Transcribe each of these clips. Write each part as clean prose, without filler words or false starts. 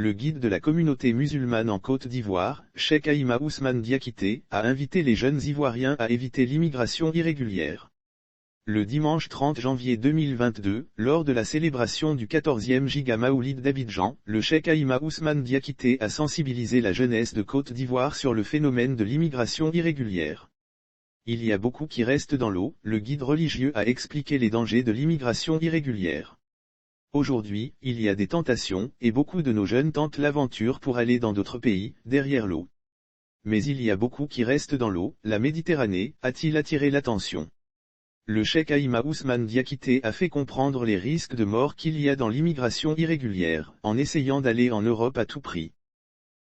Le guide de la communauté musulmane en Côte d'Ivoire, Cheikh Aïma Ousmane Diakité, a invité les jeunes Ivoiriens à éviter l'immigration irrégulière. Le dimanche 30 janvier 2022, lors de la célébration du 14e Giga Maoulid d'Abidjan, le Cheikh Aïma Ousmane Diakité a sensibilisé la jeunesse de Côte d'Ivoire sur le phénomène de l'immigration irrégulière. Il y a beaucoup qui restent dans l'eau, le guide religieux a expliqué les dangers de l'immigration irrégulière. Aujourd'hui, il y a des tentations, et beaucoup de nos jeunes tentent l'aventure pour aller dans d'autres pays, derrière l'eau. Mais il y a beaucoup qui restent dans l'eau, la Méditerranée, a-t-il attiré l'attention. Le Cheikh Aïma Ousmane Diakité a fait comprendre les risques de mort qu'il y a dans l'immigration irrégulière, en essayant d'aller en Europe à tout prix.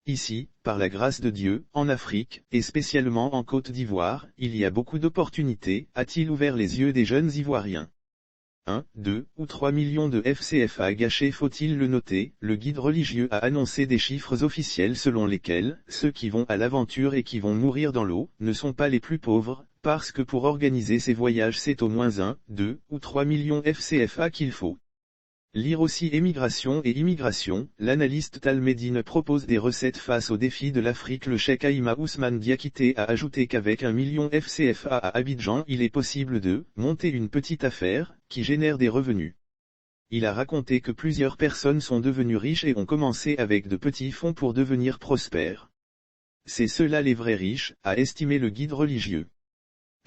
Ici, par la grâce de Dieu, en Afrique, et spécialement en Côte d'Ivoire, il y a beaucoup d'opportunités, a-t-il ouvert les yeux des jeunes Ivoiriens. 1, 2 ou 3 millions de FCFA gâchés, faut-il le noter, le guide religieux a annoncé des chiffres officiels selon lesquels, ceux qui vont à l'aventure et qui vont mourir dans l'eau, ne sont pas les plus pauvres, parce que pour organiser ces voyages c'est au moins 1, 2 ou 3 millions FCFA qu'il faut. Lire aussi Émigration et immigration, l'analyste Tal Medine propose des recettes face aux défis de l'Afrique. Le Cheikh Aïma Ousmane Diakité a ajouté qu'avec 1 million FCFA à Abidjan il est possible de monter une petite affaire, qui génère des revenus. Il a raconté que plusieurs personnes sont devenues riches et ont commencé avec de petits fonds pour devenir prospères. C'est ceux-là les vrais riches, a estimé le guide religieux.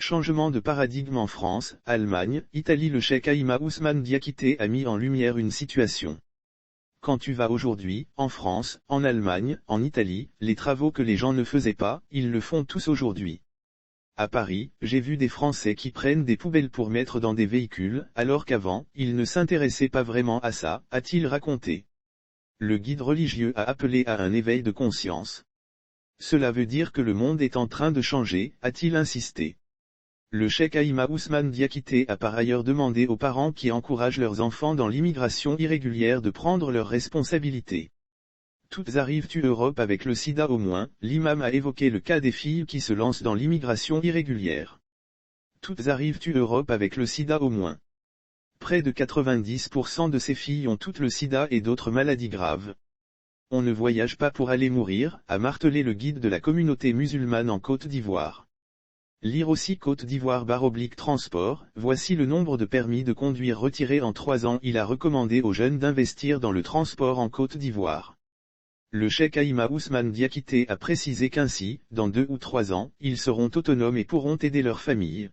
Changement de paradigme en France, Allemagne, Italie. Le Cheikh Aïma Ousmane Diakité a mis en lumière une situation. Quand tu vas aujourd'hui, en France, en Allemagne, en Italie, les travaux que les gens ne faisaient pas, ils le font tous aujourd'hui. À Paris, j'ai vu des Français qui prennent des poubelles pour mettre dans des véhicules, alors qu'avant, ils ne s'intéressaient pas vraiment à ça, a-t-il raconté. Le guide religieux a appelé à un éveil de conscience. Cela veut dire que le monde est en train de changer, a-t-il insisté. Le Cheikh Aïma Ousmane Diakité a par ailleurs demandé aux parents qui encouragent leurs enfants dans l'immigration irrégulière de prendre leurs responsabilités. Toutes arrivent-tu Europe avec le sida au moins, l'imam a évoqué le cas des filles qui se lancent dans l'immigration irrégulière. Toutes arrivent-tu Europe avec le sida au moins. Près de 90% de ces filles ont toutes le sida et d'autres maladies graves. On ne voyage pas pour aller mourir, a martelé le guide de la communauté musulmane en Côte d'Ivoire. Lire aussi Côte d'Ivoire / transport, voici le nombre de permis de conduire retirés en 3 ans. Il a recommandé aux jeunes d'investir dans le transport en Côte d'Ivoire. Le Cheikh Aïma Ousmane Diakité a précisé qu'ainsi, dans 2 ou 3 ans, ils seront autonomes et pourront aider leur famille.